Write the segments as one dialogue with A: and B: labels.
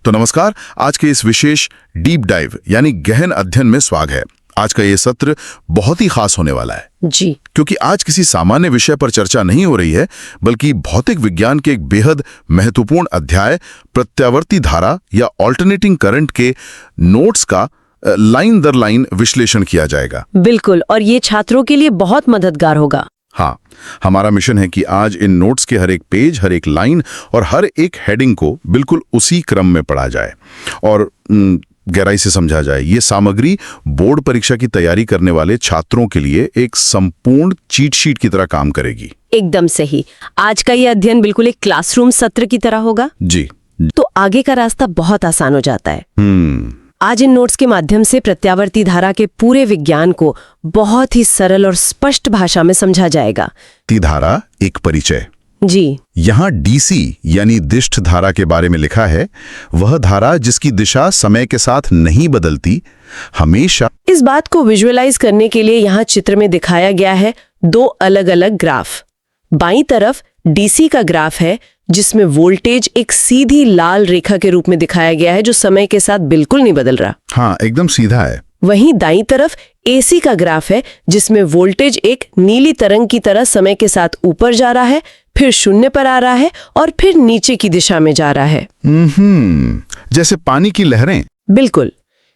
A: तो नमस्कार, आज के इस विशेष डीप डाइव यानी गहन अध्ययन में स्वागत है। आज का ये सत्र बहुत ही खास होने वाला है
B: जी,
A: क्योंकि आज किसी सामान्य विषय पर चर्चा नहीं हो रही है, बल्कि भौतिक विज्ञान के एक बेहद महत्वपूर्ण अध्याय प्रत्यावर्ती धारा या ऑल्टरनेटिंग करंट के नोट्स का लाइन दर लाइन विश्लेषण किया जाएगा।
B: बिल्कुल, और ये छात्रों के लिए बहुत मददगार होगा।
A: हाँ, हमारा मिशन है कि आज इन नोट्स के हर एक पेज, हर एक लाइन और हर एक हेडिंग को बिल्कुल उसी क्रम में पढ़ा जाए और गहराई से समझा जाए। ये सामग्री बोर्ड परीक्षा की तैयारी करने वाले छात्रों के लिए एक संपूर्ण चीट शीट की तरह काम करेगी।
B: एकदम सही। आज का ये अध्ययन बिल्कुल एक क्लासरूम सत्र की तरह होगा।
A: जी,
B: तो आगे का रास्ता बहुत आसान हो जाता है। आज इन नोट्स के माध्यम से प्रत्यावर्ती धारा के पूरे विज्ञान को बहुत ही सरल और स्पष्ट भाषा में समझा जाएगा।
A: ती धारा एक परिचय।
B: जी,
A: यहाँ डीसी यानी दिष्ट धारा के बारे में लिखा है, वह धारा जिसकी दिशा समय के साथ नहीं बदलती, हमेशा।
B: इस बात को विजुअलाइज करने के लिए यहाँ चित्र में दिखाया गया है दो अलग अलग ग्राफ। बाईं तरफ डीसी का ग्राफ है जिसमें वोल्टेज एक सीधी लाल रेखा के रूप में दिखाया गया है जो समय के साथ बिल्कुल नहीं बदल रहा।
A: हाँ, एकदम सीधा है।
B: वहीं दाईं तरफ एसी का ग्राफ है जिसमें वोल्टेज एक नीली तरंग की तरह समय के साथ ऊपर जा रहा है, फिर शून्य पर आ रहा है और फिर नीचे की दिशा में जा रहा है।
A: जैसे पानी की लहरें।
B: बिल्कुल,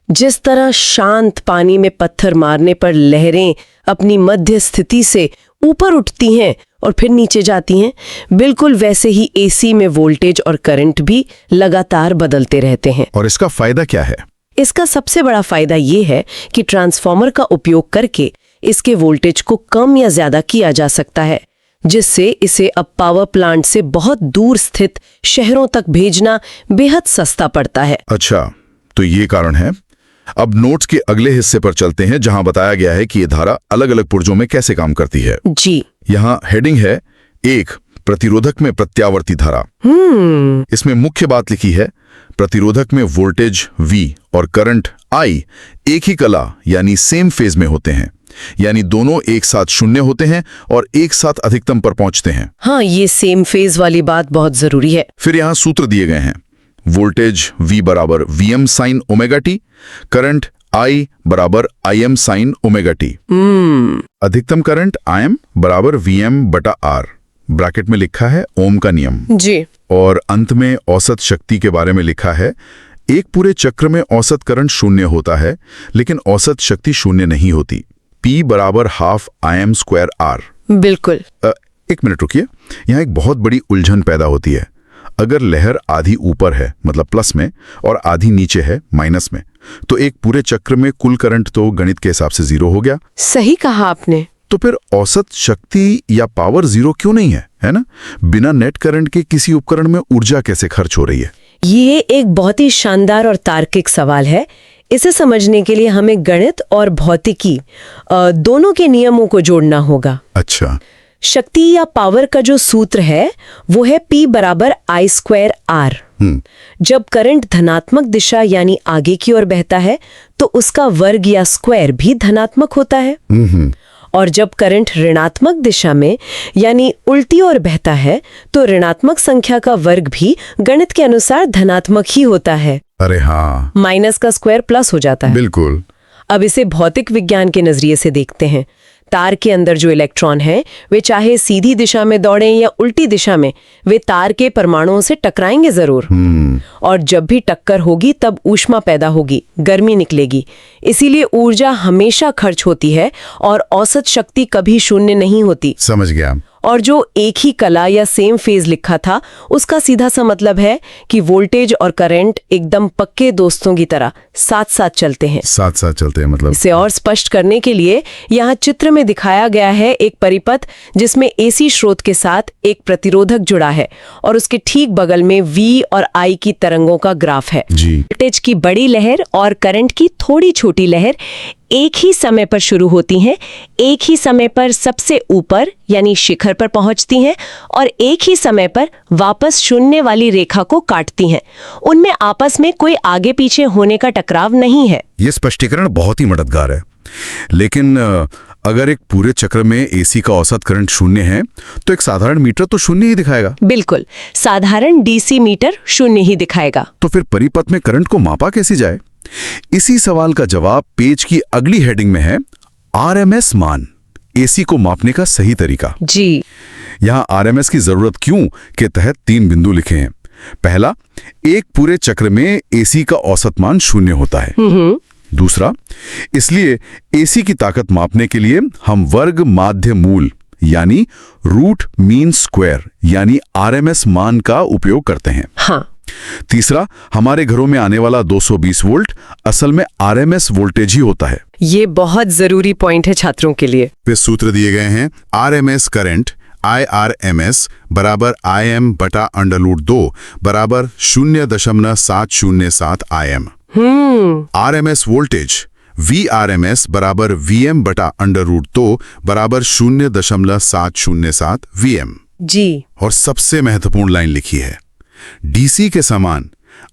B: जिस तरह शांत पानी में पत्थर मारने पर लहरें अपनी मध्य स्थिति से ऊपर उठती हैं और फिर नीचे जाती हैं, बिल्कुल वैसे ही एसी में वोल्टेज और करंट भी लगातार बदलते रहते हैं।
A: और इसका फायदा क्या है?
B: इसका सबसे बड़ा फायदा ये है कि ट्रांसफार्मर का उपयोग करके इसके वोल्टेज को कम या ज्यादा किया जा सकता है, जिससे इसे अब पावर प्लांट से बहुत दूर स्थित शहरों तक भेजना बेहद सस्ता पड़ता है।
A: अच्छा, तो ये कारण है। अब नोट्स के अगले हिस्से पर चलते हैं जहां बताया गया है कि ये धारा अलग अलग पुर्जों में कैसे काम करती है।
B: जी,
A: यहाँ हेडिंग है एक, प्रतिरोधक में प्रत्यावर्ती धारा। इसमें मुख्य बात लिखी है, प्रतिरोधक में वोल्टेज V और करंट I एक ही कला यानी सेम फेज में होते हैं, यानी दोनों एक साथ शून्य होते हैं और एक साथ अधिकतम पर पहुंचते हैं।
B: हाँ, ये सेम फेज वाली बात बहुत जरूरी है।
A: फिर यहाँ सूत्र दिए गए हैं, वोल्टेज V बराबर Vm sine omega T, current I बराबर Im साइन ओमेगा टी, अधिकतम करंट Im बराबर Vm बटा R, ब्रैकेट में लिखा है ओम का नियम।
B: जी,
A: और अंत में औसत शक्ति के बारे में लिखा है, एक पूरे चक्र में औसत करंट शून्य होता है लेकिन औसत शक्ति शून्य नहीं होती। P बराबर हाफ Im स्क्वायर R।
B: बिल्कुल।
A: एक मिनट रुकिए, यहाँ एक बहुत बड़ी उलझन पैदा होती है। अगर लहर आधी ऊपर है मतलब प्लस में और आधी नीचे है माइनस में, तो एक पूरे चक्र में कुल करंट तो गणित के हिसाब से 0 हो गया।
B: सही कहा आपने।
A: तो फिर औसत शक्ति या पावर 0 क्यों नहीं है ना? बिना नेट करंट के किसी उपकरण में ऊर्जा कैसे खर्च हो रही है?
B: ये एक बहुत ही शानदार और तार्किक सवाल है। इसे समझने के लिए हमें गणित और भौतिकी दोनों के नियमों को जोड़ना होगा।
A: अच्छा,
B: शक्ति या पावर का जो सूत्र है वो है P बराबर I स्क्वायर R। जब करंट धनात्मक दिशा यानी आगे की ओर बहता है तो उसका वर्ग या स्क्वायर भी धनात्मक होता है, और जब करंट ऋणात्मक दिशा में यानी उल्टी ओर बहता है तो ऋणात्मक संख्या का वर्ग भी गणित के अनुसार धनात्मक ही होता है।
A: अरे हाँ,
B: माइनस का स्क्वायर प्लस हो जाता है।
A: बिल्कुल।
B: अब इसे भौतिक विज्ञान के नजरिए से देखते हैं। तार के अंदर जो इलेक्ट्रॉन हैं, वे चाहे सीधी दिशा में दौड़ें या उल्टी दिशा में, वे तार के परमाणुओं से टकराएंगे जरूर। और जब भी टक्कर होगी तब ऊष्मा पैदा होगी, गर्मी निकलेगी। इसीलिए ऊर्जा हमेशा खर्च होती है और औसत शक्ति कभी शून्य नहीं होती।
A: समझ गया।
B: और जो एक ही कला या सेम फेज लिखा था, उसका सीधा सा मतलब है कि वोल्टेज और करंट एकदम पक्के दोस्तों की तरह साथ साथ चलते हैं।
A: साथ साथ चलते हैं मतलब?
B: इसे और स्पष्ट करने के लिए यहाँ चित्र में दिखाया गया है एक परिपथ जिसमें एसी स्रोत के साथ एक प्रतिरोधक जुड़ा है और उसके ठीक बगल में V और I की तरंगों का ग्राफ है। वोल्टेज की बड़ी लहर और करंट की थोड़ी छोटी लहर एक ही समय पर शुरू होती हैं, एक ही समय पर सबसे ऊपर यानी शिखर पर पहुंचती हैं और एक ही समय पर वापस शून्य वाली रेखा को काटती हैं। उनमें आपस में कोई आगे पीछे होने का टकराव नहीं है।
A: ये स्पष्टीकरण बहुत ही मददगार है, लेकिन अगर एक पूरे चक्र में एसी का औसत करंट 0 है तो एक साधारण मीटर तो 0 ही दिखाएगा।
B: बिल्कुल, साधारण डीसी मीटर 0 ही दिखाएगा।
A: तो फिर परिपथ में करंट को मापा कैसे जाए? इसी सवाल का जवाब पेज की अगली हेडिंग में है, आरएमएस मान, एसी को मापने का सही तरीका।
B: जी,
A: यहाँ आरएमएस की जरूरत क्यों के तहत 3 बिंदु लिखे हैं। पहला, एक पूरे चक्र में एसी का औसत मान 0 होता है। दूसरा, इसलिए एसी की ताकत मापने के लिए हम वर्ग माध्य मूल यानी रूट मीन स्क्वायर यानी आरएमएस मान का उपयोग करते हैं।
B: हाँ।
A: तीसरा, हमारे घरों में आने वाला 220 वोल्ट असल में आरएमएस वोल्टेज ही होता है।
B: ये बहुत जरूरी पॉइंट है छात्रों के लिए।
A: वे सूत्र दिए गए हैं, आरएमएस करंट IRMS बराबर IM बटा √2 बराबर 0.707 IM। आरएमएस वोल्टेज VRMS बराबर VM बटा √2 बराबर 0.707 VM।
B: जी।
A: और सबसे महत्वपूर्ण लाइन लिखी है, डीसी के समान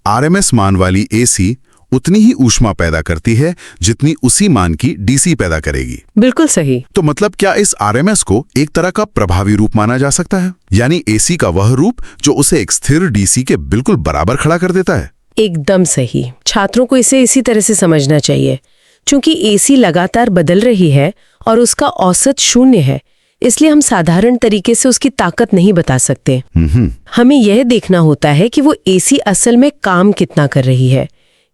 A: आरएमएस मान वाली एसी उतनी ही ऊष्मा पैदा करती है जितनी उसी मान की डीसी पैदा करेगी।
B: बिल्कुल सही।
A: तो मतलब क्या इस आरएमएस को एक तरह का प्रभावी रूप माना जा सकता है, यानी एसी का वह रूप जो उसे एक स्थिर डीसी के बिल्कुल बराबर खड़ा कर देता है?
B: एकदम सही। छात्रों को इसे इसी तरह से समझना चाहिए। चूंकि एसी लगातार बदल रही है और उसका औसत 0 है, इसलिए हम साधारण तरीके से उसकी ताकत नहीं बता सकते। हमें यह देखना होता है कि वो एसी असल में काम कितना कर रही है।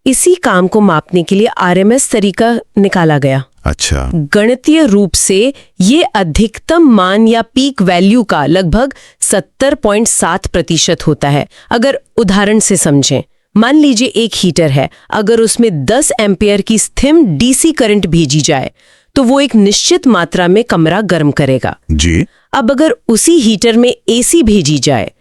B: इसी काम को मापने के लिए आरएमएस तरीका निकाला गया।
A: अच्छा।
B: गणितीय रूप से ये अधिकतम मान या पीक वैल्यू का लगभग 70.7% होता है। अगर उदाहरण से समझें, मान लीजिए एक हीटर है, अगर उसमें 10 एम्पियर की स्थिर डीसी करंट भेजी जाए तो वो एक निश्चित मात्रा में कमरा गर्म करेगा।
A: जी।
B: अब अगर उसी हीटर में एसी भेजी जाए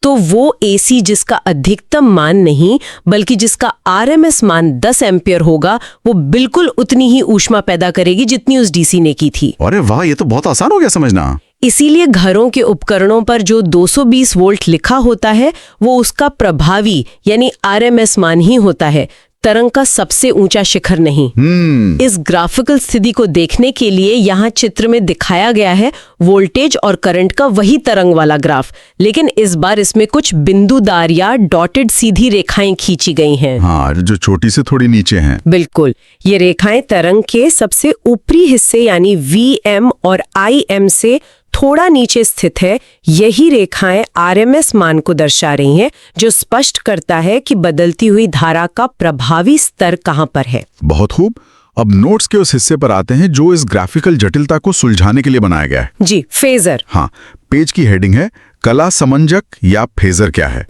B: तो वो एसी जिसका अधिकतम मान नहीं बल्कि जिसका आरएमएस मान 10 एम्पियर होगा, वो बिल्कुल उतनी ही ऊष्मा पैदा करेगी जितनी उस डीसी ने की थी।
A: अरे वाह, ये तो बहुत आसान हो गया समझना।
B: इसीलिए घरों के उपकरणों पर जो 220 वोल्ट लिखा होता है वो उसका प्रभावी यानी आरएमएस मान ही होता है, तरंग का सबसे ऊंचा शिखर नहीं। इस ग्राफिकल स्थिति को देखने के लिए यहाँ चित्र में दिखाया गया है वोल्टेज और करंट का वही तरंग वाला ग्राफ, लेकिन इस बार इसमें कुछ बिंदुदार या डॉटेड सीधी रेखाएं खींची गई हैं।
A: हाँ, जो छोटी से थोड़ी नीचे हैं।
B: बिल्कुल, ये रेखाएं तरंग के सबसे ऊपरी हिस्से यानी VM और IM से थोड़ा नीचे स्थित है। यही रेखाएं आरएमएस मान को दर्शा रही हैं, जो स्पष्ट करता है कि बदलती हुई धारा का प्रभावी स्तर कहां पर है।
A: बहुत खूब। अब नोट्स के उस हिस्से पर आते हैं जो इस ग्राफिकल जटिलता को सुलझाने के लिए बनाया गया है।
B: जी, फेजर।
A: हाँ, पेज की हेडिंग है कला समंजक या फेजर क्या है।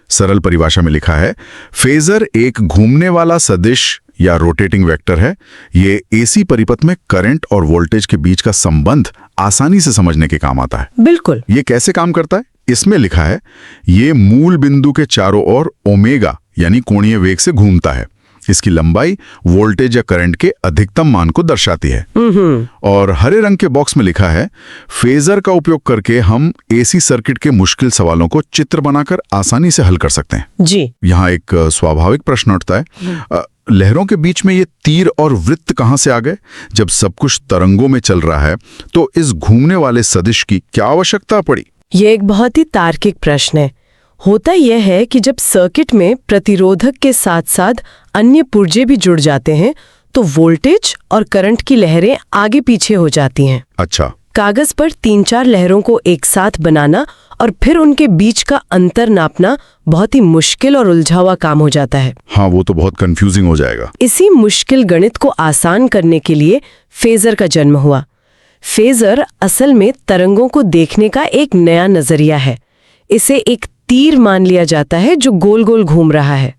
A: सरल परिभाषा में लिखा है, फेजर एक घूमने वाला सदिश या रोटेटिंग वेक्टर है। ये एसी परिपथ में करंट और वोल्टेज के बीच का संबंध आसानी से समझने के काम आता है।
B: बिल्कुल।
A: ये कैसे काम करता है? इसमें लिखा है, ये मूल बिंदु के चारों ओर ओमेगा यानी कोणीय वेग से घूमता है। इसकी लंबाई वोल्टेज या करंट के अधिकतम मान को दर्शाती है। और हरे रंग के बॉक्स में लिखा है, फेजर का उपयोग करके हम एसी सर्किट के मुश्किल सवालों को चित्र बनाकर आसानी से हल कर सकते हैं।
B: जी।
A: यहाँ एक स्वाभाविक प्रश्न उठता है, लहरों के बीच में ये तीर और वृत्त कहां से आ गए? जब सब कुछ तरंगों में चल रहा है तो इस घूमने वाले सदिश की क्या आवश्यकता पड़ी?
B: ये एक बहुत ही तार्किक प्रश्न है। होता यह है कि जब सर्किट में प्रतिरोधक के साथ साथ अन्य पुर्जे भी जुड़ जाते हैं तो वोल्टेज और करंट की लहरें आगे पीछे हो जाती हैं।
A: अच्छा।
B: कागज पर 3-4 लहरों को एक साथ बनाना और फिर उनके बीच का अंतर नापना बहुत ही मुश्किल और उलझा हुआ काम हो जाता है।
A: हाँ, वो तो बहुत कंफ्यूजिंग हो जाएगा।
B: इसी मुश्किल गणित को आसान करने के लिए फेजर का जन्म हुआ। फेजर असल में तरंगों को देखने का एक नया नजरिया है। इसे एक तीर मान लिया जाता है जो गोल गोल घूम रहा है।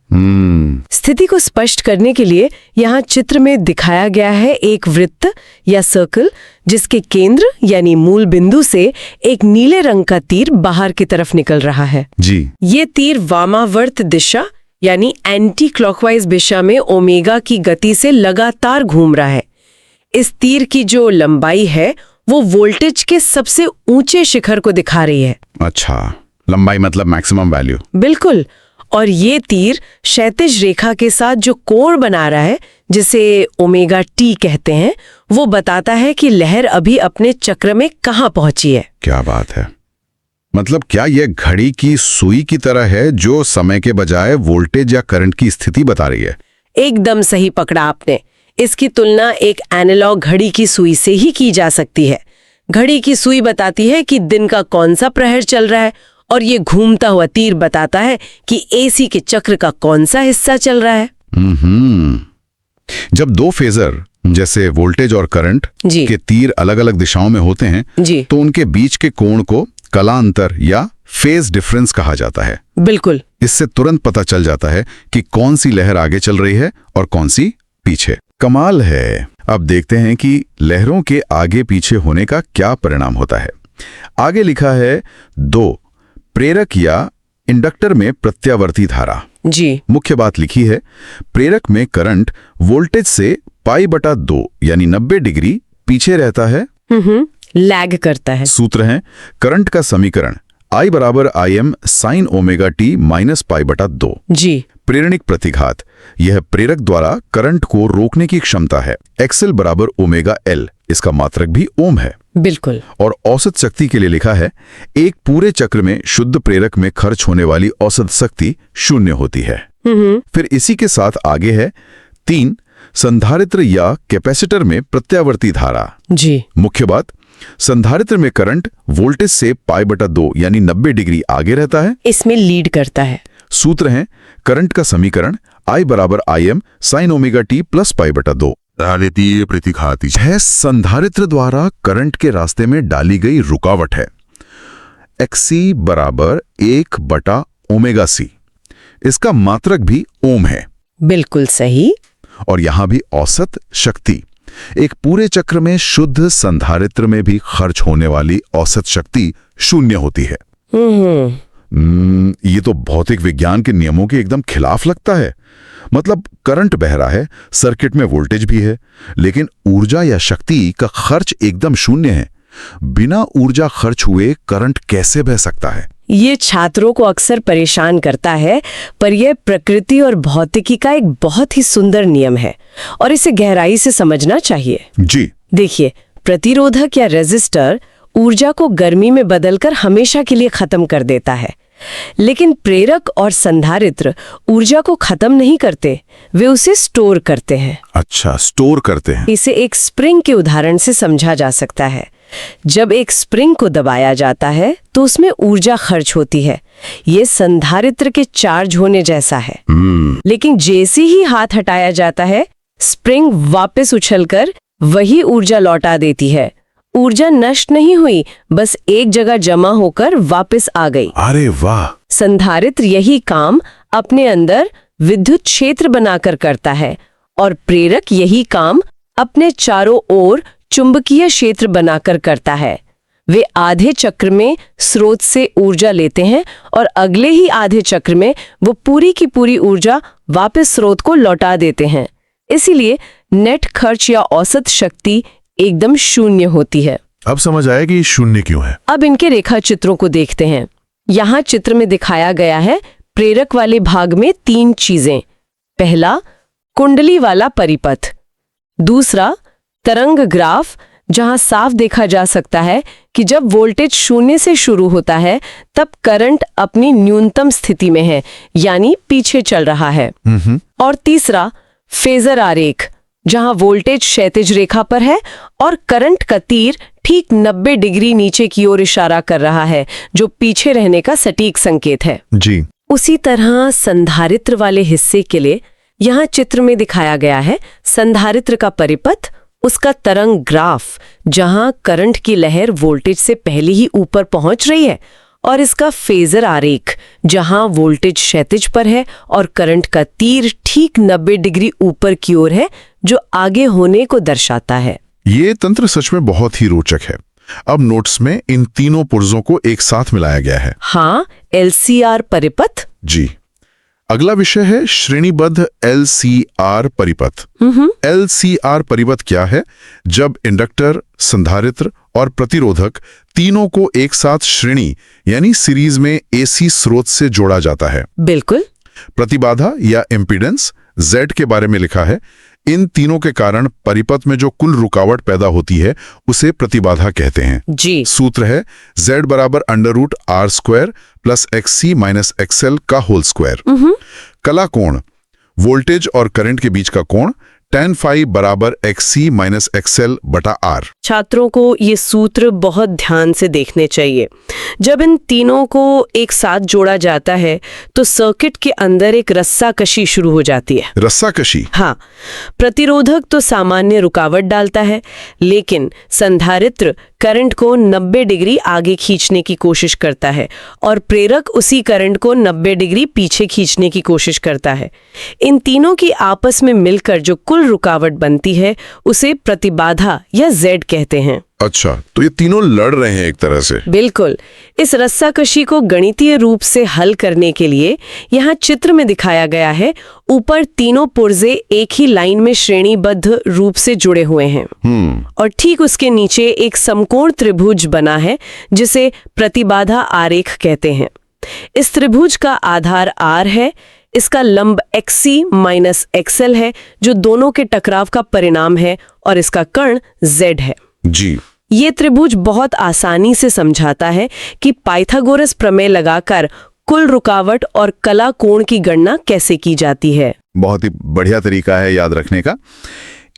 B: स्थिति को स्पष्ट करने के लिए यहाँ चित्र में दिखाया गया है एक वृत्त या सर्कल जिसके केंद्र यानी मूल बिंदु से एक नीले रंग का तीर बाहर की तरफ निकल रहा है।
A: जी।
B: ये तीर वामावर्त दिशा यानी एंटी क्लॉकवाइज दिशा में ओमेगा की गति से लगातार घूम रहा है। इस तीर की जो लंबाई है वो वोल्टेज के सबसे ऊंचे शिखर को दिखा रही है।
A: अच्छा, लंबाई मतलब मैक्सिमम वैल्यू।
B: बिल्कुल। और ये तीर क्षैतिज रेखा के साथ जो कोण बना रहा है, जिसे ओमेगा टी कहते हैं, वो बताता है कि लहर अभी अपने चक्र में कहाँ पहुंची है।
A: क्या बात है। मतलब क्या यह घड़ी की सुई की तरह है जो समय के बजाय वोल्टेज या करंट की स्थिति बता रही है?
B: एकदम सही पकड़ा आपने। इसकी तुलना एक एनालॉग घड़ी की सुई से ही की जा सकती है। घड़ी की सुई बताती है कि दिन का कौन सा प्रहर चल रहा है, और ये घूमता हुआ तीर बताता है कि एसी के चक्र का कौन सा हिस्सा चल रहा है।
A: जब दो फेजर जैसे वोल्टेज और करंट
B: जी।
A: के तीर अलग अलग दिशाओं में होते हैं
B: जी।
A: तो उनके बीच के कोण को कलांतर या फेज डिफरेंस कहा जाता है।
B: बिल्कुल।
A: इससे तुरंत पता चल जाता है कि कौन सी लहर आगे चल रही है और कौन सी पीछे। कमाल है। अब देखते हैं कि लहरों के आगे पीछे होने का क्या परिणाम होता है। आगे लिखा है 2 प्रेरक या इंडक्टर में प्रत्यावर्ती धारा।
B: जी।
A: मुख्य बात लिखी है प्रेरक में करंट वोल्टेज से π/2 यानी 90 डिग्री पीछे रहता है,
B: लैग करता है।
A: सूत्र है करंट का समीकरण I = Im sin omega t minus π/2।
B: जी।
A: प्रेरणिक प्रतिघात यह प्रेरक द्वारा करंट को रोकने की क्षमता है। XL = ओमेगा L, इसका मात्रक भी ओम है।
B: बिल्कुल।
A: और औसत शक्ति के लिए लिखा है एक पूरे चक्र में शुद्ध प्रेरक में खर्च होने वाली औसत शक्ति 0 होती है। फिर इसी के साथ आगे है 3 संधारित्र या कैपेसिटर में प्रत्यावर्ती धारा।
B: जी।
A: मुख्य बात संधारित्र में करंट वोल्टेज से π/2 यानी 90 डिग्री आगे रहता है,
B: इसमें लीड करता है।
A: सूत्र है करंट का समीकरण I = Im sin omega t plus π/2। प्रतिघात है संधारित्र द्वारा करंट के रास्ते में डाली गई रुकावट है। XC = 1/ωc, इसका मात्रक भी ओम है।
B: बिल्कुल सही।
A: और यहां भी औसत शक्ति एक पूरे चक्र में शुद्ध संधारित्र में भी खर्च होने वाली औसत शक्ति 0 होती है। ये तो भौतिक विज्ञान के नियमों के एकदम खिलाफ लगता है। मतलब करंट बह रहा है, सर्किट में वोल्टेज भी है, लेकिन ऊर्जा या शक्ति का खर्च एकदम 0 है। बिना ऊर्जा खर्च हुए करंट कैसे बह सकता है?
B: ये छात्रों को अक्सर परेशान करता है, पर यह प्रकृति और भौतिकी का एक बहुत ही सुंदर नियम है और इसे गहराई से समझना चाहिए।
A: जी
B: देखिए, प्रतिरोधक या रेजिस्टर ऊर्जा को गर्मी में बदलकर हमेशा के लिए खत्म कर देता है, लेकिन प्रेरक और संधारित्र ऊर्जा को खत्म नहीं करते, वे उसे स्टोर करते हैं।
A: अच्छा, स्टोर करते हैं।
B: इसे एक स्प्रिंग के उदाहरण से समझा जा सकता है। जब एक स्प्रिंग को दबाया जाता है तो उसमें ऊर्जा खर्च होती है। ये संधारित्र के चार्ज होने जैसा है। लेकिन जैसे ही हाथ हटाया जाता है, स्प्रिंग वापस उछलकर वही ऊर्जा लौटा देती है। ऊर्जा नष्ट नहीं हुई, बस एक जगह जमा होकर वापस आ गई।
A: अरे वाह!
B: संधारित्र यही काम अपने अंदर विद्युत क्षेत्र बनाकर करता है और प्रेरक यही काम अपने चारों ओर चुंबकीय क्षेत्र बनाकर करता है। वे आधे चक्र में स्रोत से ऊर्जा लेते हैं और अगले ही आधे चक्र में वो पूरी की पूरी ऊर्जा वापस स्रोत को लौटा देते हैं। इसीलिए नेट खर्च या औसत शक्ति एकदम 0 होती है।
A: अब समझ आया कि 0 क्यों है।
B: अब इनके रेखा चित्रों को देखते हैं। यहाँ चित्र में दिखाया गया है प्रेरक वाले भाग में 3 चीजें। पहला, कुंडली वाला परिपथ। दूसरा, तरंग ग्राफ, जहां साफ देखा जा सकता है कि जब वोल्टेज 0 से शुरू होता है तब करंट अपनी न्यूनतम स्थिति में है, यानी पीछे चल रहा है। और तीसरा, फेजर आरेख, जहां वोल्टेज क्षैतिज रेखा पर है और करंट का तीर ठीक 90 डिग्री नीचे की ओर इशारा कर रहा है, जो पीछे रहने का सटीक संकेत है।
A: जी।
B: उसी तरह संधारित्र वाले हिस्से के लिए यहाँ चित्र में दिखाया गया है संधारित्र का परिपथ, उसका तरंग ग्राफ, जहां करंट की लहर वोल्टेज से पहले ही ऊपर पहुंच रही है, और इसका फेजर आरेख, जहां वोल्टेज क्षैतिज पर है और करंट का तीर ठीक 90 डिग्री ऊपर की ओर है, जो आगे होने को दर्शाता है।
A: ये तंत्र सच में बहुत ही रोचक है। अब नोट्स में इन तीनों पुर्जों को एक साथ मिलाया गया है।
B: हाँ, LCR परिपथ।
A: जी। अगला विषय है श्रेणीबद्ध LCR परिपथ। LCR परिपथ क्या है? जब इंडक्टर, संधारित्र और प्रतिरोधक तीनों को एक साथ श्रेणी यानी सीरीज में AC स्रोत से जोड़ा जाता है।
B: बिल्कुल।
A: प्रतिबाधा या इम्पीडेंस Z के बारे में लिखा है इन तीनों के कारण परिपथ में जो कुल रुकावट पैदा होती है उसे प्रतिबाधा कहते हैं।
B: जी।
A: सूत्र है Z बराबर √R² plus XC minus XL का होल स्क्वायर। कला कोण, वोल्टेज और करंट के बीच का कोण tan phi बराबर XC माइनस XL बटा R।
B: छात्रों को ये सूत्र बहुत ध्यान से देखने चाहिए। जब इन तीनों को एक साथ जोड़ा जाता है तो सर्किट के अंदर एक रस्साकशी शुरू हो जाती है।
A: रस्साकशी?
B: हाँ, प्रतिरोधक तो सामान्य रुकावट डालता है, लेकिन संधारित्र करंट को 90 डिग्री आगे खींचने की कोशिश करता है और प्रेरक उसी करंट को 90 डिग्री पीछे खींचने की कोशिश करता है। इन तीनों की आपस में मिलकर जो कुल रुकावट बनती है उसे प्रतिबाधा या Z कहते हैं।
A: अच्छा, तो ये तीनों लड़ रहे हैं एक तरह से।
B: बिल्कुल। इस रस्साकशी को गणितीय रूप से हल करने के लिए यहाँ चित्र में दिखाया गया है। ऊपर तीनों पुर्जे एक ही लाइन में श्रेणीबद्ध रूप से जुड़े हुए हैं और ठीक उसके नीचे एक समकोण त्रिभुज बना है जिसे प्रतिबाधा आरेख कहते हैं। इस त्रिभुज का आधार R है, इसका लंब XC माइनस XL है जो दोनों के टकराव का परिणाम है और इसका कर्ण Z है।
A: जी।
B: ये त्रिभुज बहुत आसानी से समझाता है कि पाइथागोरस प्रमेय लगाकर कुल रुकावट और कला कोण की गणना कैसे की जाती है।
A: बहुत ही बढ़िया तरीका है याद रखने का।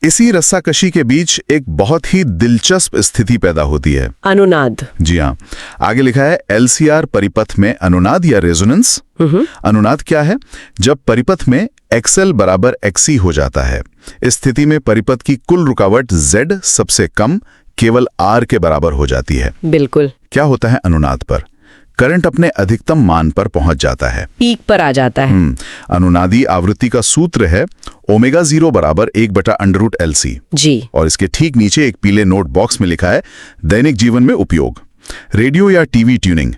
A: इसी रस्साकशी के बीच एक बहुत ही दिलचस्प स्थिति पैदा होती है,
B: अनुनाद। जी
A: हाँ, आगे लिखा है LCR परिपथ में अनुनाद या रेजोनेंस। अनुनाद क्या है? जब परिपथ में XL बराबर XC हो जाता है, इस स्थिति में परिपथ की कुल रुकावट Z सबसे कम केवल R के बराबर हो जाती है।
B: बिल्कुल।
A: क्या होता है अनुनाद पर? करंट अपने अधिकतम मान पर पहुंच जाता है, पीक
B: पर आ जाता है।
A: अनुनादी आवृत्ति का सूत्र है ω0 बराबर 1/√LC।
B: जी।
A: और इसके ठीक नीचे एक पीले नोट बॉक्स में लिखा है दैनिक जीवन में उपयोग। रेडियो या टीवी ट्यूनिंग।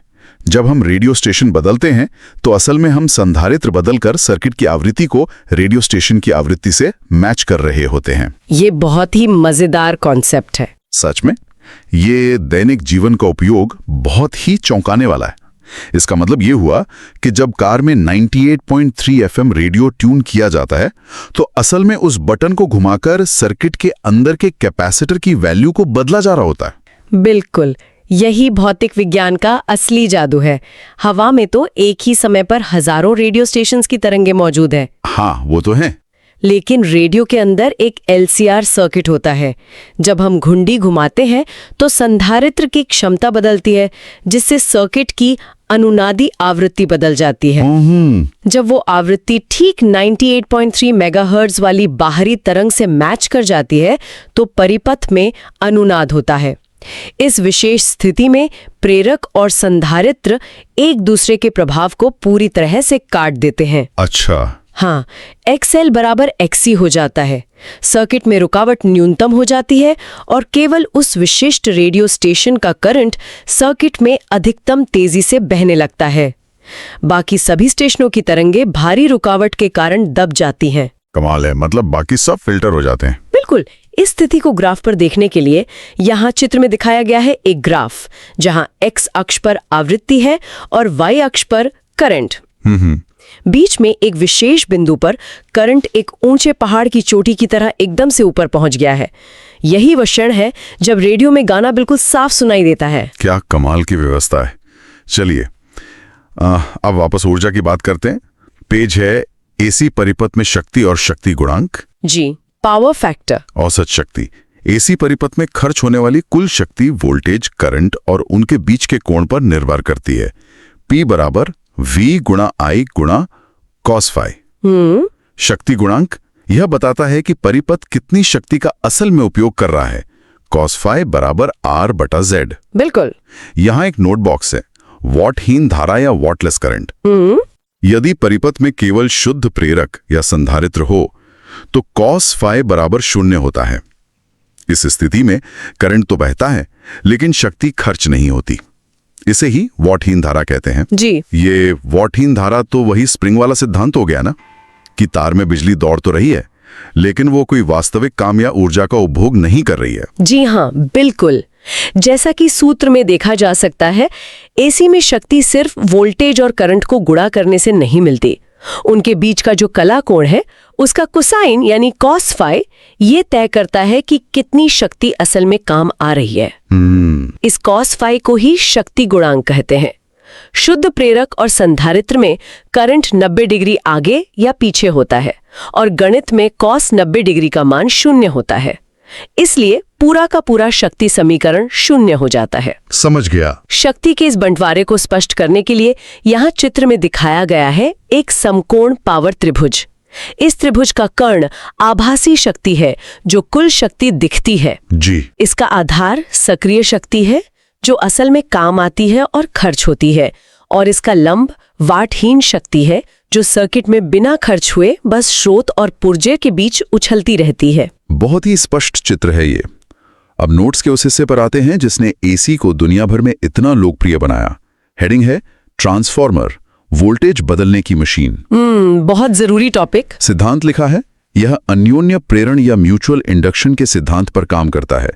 A: जब हम रेडियो स्टेशन बदलते हैं तो असल में हम संधारित्र बदलकर सर्किट की आवृत्ति को रेडियो स्टेशन की आवृत्ति से मैच कर रहे होते हैं।
B: ये बहुत ही मजेदार कॉन्सेप्ट है।
A: सच में ये दैनिक जीवन का उपयोग बहुत ही चौंकाने वाला है। इसका मतलब ये हुआ कि जब कार में 98.3 FM रेडियो ट्यून किया जाता है तो असल में उस बटन को घुमाकर सर्किट के अंदर के कैपेसिटर की वैल्यू को बदला जा रहा होता है।
B: बिल्कुल, यही भौतिक विज्ञान का असली जादू है। हवा में तो एक ही समय पर हजारों रेडियो स्टेशंस की तरंगें मौजूद है।
A: हाँ, वो तो है।
B: लेकिन रेडियो के अंदर एक LCR सर्किट होता है। जब हम घुंडी घुमाते हैं तो संधारित्र की क्षमता बदलती है, जिससे सर्किट की अनुनादी आवृत्ति बदल जाती है। जब वो आवृत्ति ठीक 98.3 मेगाहर्ट्ज वाली बाहरी तरंग से मैच कर जाती है तो परिपथ में अनुनाद होता है। इस विशेष स्थिति में प्रेरक और संधारित्र एक दूसरे के प्रभाव को पूरी तरह से काट देते हैं।
A: अच्छा।
B: हाँ, XL बराबर XC हो जाता है। सर्किट में रुकावट न्यूनतम हो जाती है और केवल उस विशिष्ट रेडियो स्टेशन का करंट सर्किट में अधिकतम तेजी से बहने लगता है। बाकी सभी स्टेशनों की तरंगें भारी रुकावट के कारण दब जाती हैं।
A: कमाल है, मतलब बाकी सब फिल्टर हो जाते हैं।
B: बिल्कुल। इस स्थिति को ग्राफ पर देखने के लिए यहाँ चित्र में दिखाया गया है एक ग्राफ, जहाँ X अक्ष पर आवृत्ति है और Y अक्ष पर करंट। बीच में एक विशेष बिंदु पर करंट एक ऊंचे पहाड़ की चोटी की तरह एकदम से ऊपर पहुंच गया है। यही वह क्षण है जब रेडियो में गाना बिल्कुल साफ सुनाई देता है।
A: क्या कमाल की व्यवस्था है। चलिए अब वापस ऊर्जा की बात करते हैं। पेज है AC परिपथ में शक्ति और शक्ति गुणांक।
B: जी, पावर फैक्टर।
A: औसत शक्ति। AC परिपथ में खर्च होने वाली कुल शक्ति वोल्टेज, करंट और उनके बीच के कोण पर निर्भर करती है। P बराबर V गुणा I गुणा cos phi। शक्ति गुणांक यह बताता है कि परिपथ कितनी शक्ति का असल में उपयोग कर रहा है। cos phi बराबर R बटा Z।
B: बिल्कुल।
A: यहाँ एक नोट बॉक्स है, वॉटहीन धारा या वॉटलेस करंट। यदि परिपथ में केवल शुद्ध प्रेरक या संधारित्र हो तो cos phi बराबर 0 होता है। इस स्थिति में करंट तो बहता है लेकिन शक्ति खर्च नहीं होती। इसे ही वॉटहीन धारा कहते हैं।
B: जी।
A: ये वॉटहीन धारा तो वही स्प्रिंग वाला सिद्धांत हो गया ना, कि तार में बिजली दौड़ तो रही है लेकिन वो कोई वास्तविक काम या ऊर्जा का उपभोग नहीं कर रही है।
B: जी हाँ, बिल्कुल। जैसा कि सूत्र में देखा जा सकता है, AC में शक्ति सिर्फ वोल्टेज और करंट को गुणा करने से नहीं मिलती। उनके बीच का जो कला कोण है उसका कोसाइन यानी कॉस फाई ये तय करता है कि कितनी शक्ति असल में काम आ रही है। इस कॉस फाई को ही शक्ति गुणांक कहते हैं। शुद्ध प्रेरक और संधारित्र में करंट 90 डिग्री आगे या पीछे होता है और गणित में कॉस 90 डिग्री का मान 0 होता है। इसलिए पूरा का पूरा शक्ति समीकरण 0 हो जाता है।
A: समझ गया।
B: शक्ति के इस बंटवारे को स्पष्ट करने के लिए यहाँ चित्र में दिखाया गया है एक समकोण पावर त्रिभुज। इस त्रिभुज का कर्ण आभासी शक्ति है जो कुल शक्ति दिखती है
A: जी।
B: इसका आधार सक्रिय शक्ति है जो असल में काम आती है और खर्च होती है, और इसका लंब वाटहीन शक्ति है जो सर्किट में बिना खर्च हुए बस स्रोत और पुर्जे के बीच उछलती रहती है।
A: बहुत ही स्पष्ट चित्र है ये। अब नोट्स के उस हिस्से पर आते हैं जिसने एसी को दुनिया भर में इतना लोकप्रिय बनाया। हेडिंग है ट्रांसफॉर्मर, वोल्टेज बदलने की मशीन।
B: बहुत जरूरी टॉपिक।
A: सिद्धांत लिखा है, यह अन्योन्य प्रेरण या म्यूचुअल इंडक्शन के सिद्धांत पर काम करता है।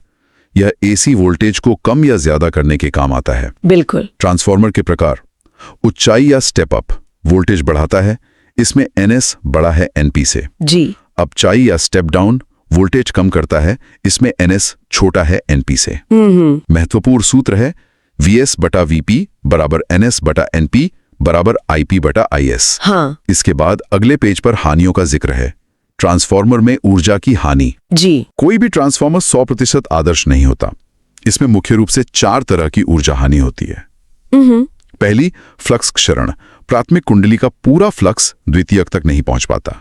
A: यह एसी वोल्टेज को कम या ज्यादा करने के काम आता है।
B: बिल्कुल।
A: ट्रांसफॉर्मर के प्रकार, ऊंचाई या स्टेप अप वोल्टेज बढ़ाता है, इसमें एनएस बड़ा है एनपी से।
B: जी।
A: अपचाई या स्टेप डाउन वोल्टेज कम करता है, इसमें एनएस छोटा है एनपी से। महत्वपूर्ण सूत्र है वीएस बटा वीपी बराबर एनएस बटा एनपी बराबर आईपी बटा आईएस।
B: हाँ।
A: इसके बाद अगले पेज पर हानियों का जिक्र है। ट्रांसफॉर्मर में ऊर्जा की हानि।
B: जी।
A: कोई भी ट्रांसफॉर्मर 100% आदर्श नहीं होता। इसमें मुख्य रूप से 4 तरह की ऊर्जा हानि होती है। पहली, फ्लक्स क्षरण। प्राथमिक कुंडली का पूरा फ्लक्स द्वितीयक तक नहीं पहुंच पाता।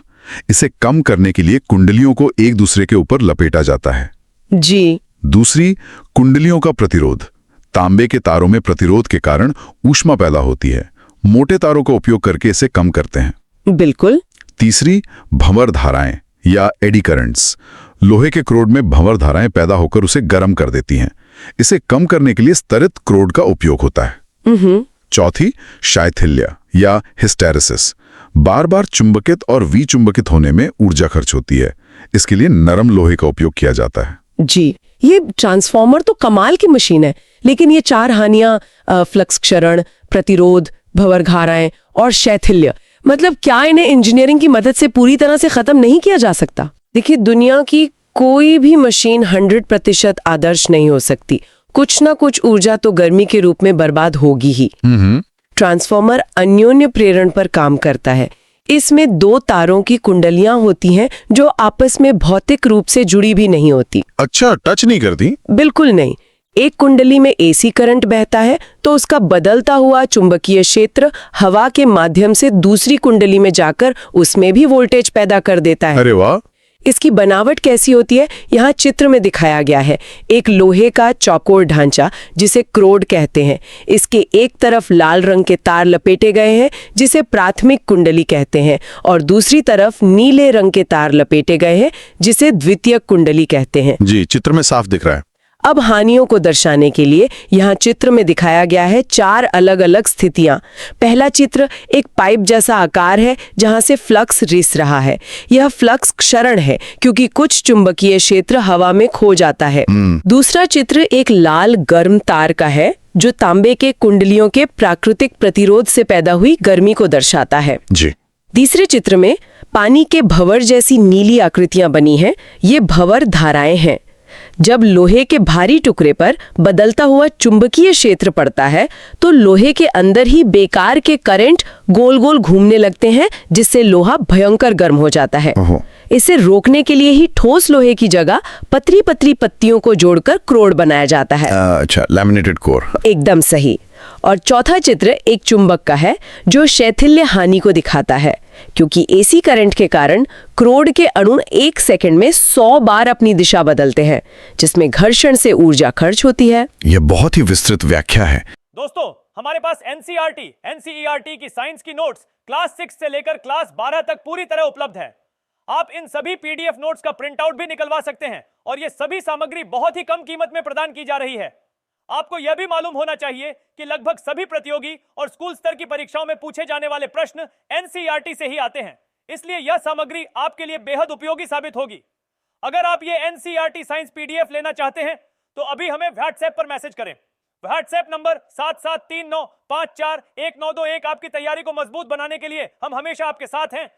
A: इसे कम करने के लिए कुंडलियों को एक दूसरे के ऊपर लपेटा जाता है।
B: जी।
A: दूसरी, कुंडलियों का प्रतिरोध। तांबे के तारों में प्रतिरोध के कारण ऊष्मा पैदा होती है। मोटे तारों का उपयोग करके इसे कम करते हैं।
B: बिल्कुल।
A: तीसरी, भंवर धाराएं या एडी करंट्स। लोहे के क्रोड में भंवर धाराएं पैदा होकर उसे गर्म कर देती हैं। इसे कम करने के लिए स्तरित क्रोड का उपयोग होता है। चौथी, शैथिल्य या हिस्टेरेसिस। बार बार चुंबकित और विचुंबकित होने में ऊर्जा खर्च होती है। इसके लिए नरम लोहे का उपयोग किया जाता है।
B: जी, ये ट्रांसफॉर्मर तो कमाल की मशीन है, लेकिन ये 4 हानियां, फ्लक्स क्षरण, प्रतिरोध, भंवर धाराएं और शैथिल्य, मतलब क्या इन्हें इंजीनियरिंग की मदद से पूरी तरह से खत्म नहीं किया जा सकता? देखिए, दुनिया की कोई भी मशीन 100% आदर्श नहीं हो सकती। कुछ ना कुछ ऊर्जा तो गर्मी के रूप में बर्बाद होगी ही। ट्रांसफॉर्मर अन्योन्य प्रेरण पर काम करता है। इसमें 2 तारों की कुंडलियां होती हैं जो आपस में भौतिक रूप से जुड़ी भी नहीं होती।
A: अच्छा, टच नहीं करती?
B: बिल्कुल नहीं। एक कुंडली में एसी करंट बहता है तो उसका बदलता हुआ चुंबकीय क्षेत्र हवा के माध्यम से दूसरी कुंडली में जाकर उसमें भी वोल्टेज पैदा कर देता है।
A: अरे वाह!
B: इसकी बनावट कैसी होती है यहाँ चित्र में दिखाया गया है। एक लोहे का चौकोर ढांचा जिसे क्रोड कहते हैं। इसके एक तरफ लाल रंग के तार लपेटे गए हैं जिसे प्राथमिक कुंडली कहते हैं, और दूसरी तरफ नीले रंग के तार लपेटे गए हैं जिसे द्वितीयक कुंडली कहते हैं।
A: जी, चित्र में साफ दिख रहा है।
B: अब हानियों को दर्शाने के लिए यहाँ चित्र में दिखाया गया है 4 अलग अलग स्थितियां। पहला चित्र एक पाइप जैसा आकार है जहां से फ्लक्स रिस रहा है। यह फ्लक्स क्षरण है क्योंकि कुछ चुंबकीय क्षेत्र हवा में खो जाता है। दूसरा चित्र एक लाल गर्म तार का है जो तांबे के कुंडलियों के प्राकृतिक प्रतिरोध से पैदा हुई गर्मी को दर्शाता है।
A: जी।
B: तीसरे चित्र में पानी के भंवर जैसी नीली आकृतियां बनी हैं। ये भंवर धाराएं हैं। जब लोहे के भारी टुकड़े पर बदलता हुआ चुंबकीय क्षेत्र पड़ता है तो लोहे के अंदर ही बेकार के करंट गोल गोल घूमने लगते हैं जिससे लोहा भयंकर गर्म हो जाता है। इसे रोकने के लिए ही ठोस लोहे की जगह पतली पतली पत्तियों को जोड़कर क्रोड बनाया जाता है।
A: अच्छा, लैमिनेटेड कोर।
B: एकदम सही। और चौथा चित्र एक चुंबक का है जो शैथिल्य हानि को दिखाता है, क्योंकि एसी करंट के कारण क्रोड के अणु 1 सेकंड में 100 बार अपनी दिशा बदलते हैं, जिसमें घर्षण से ऊर्जा खर्च होती है।
A: यह बहुत ही विस्तृत व्याख्या है।
C: दोस्तों, हमारे पास एनसीईआरटी की साइंस की नोट्स क्लास 6 से लेकर क्लास 12 तक पूरी तरह उपलब्ध है। आप इन सभी पीडीएफ नोट्स का प्रिंट आउट भी निकलवा सकते हैं, और ये सभी सामग्री बहुत ही कम कीमत में प्रदान की जा रही है। आपको यह भी मालूम होना चाहिए कि लगभग सभी प्रतियोगी और स्कूल स्तर की परीक्षाओं में पूछे जाने वाले प्रश्न एनसीईआरटी से ही आते हैं, इसलिए यह सामग्री आपके लिए बेहद उपयोगी साबित होगी। अगर आप ये एनसीईआरटी साइंस पीडीएफ लेना चाहते हैं तो अभी हमें व्हाट्सएप पर मैसेज करें। WhatsApp number 7739541921। आपकी तैयारी को मजबूत बनाने के लिए हम हमेशा आपके साथ हैं।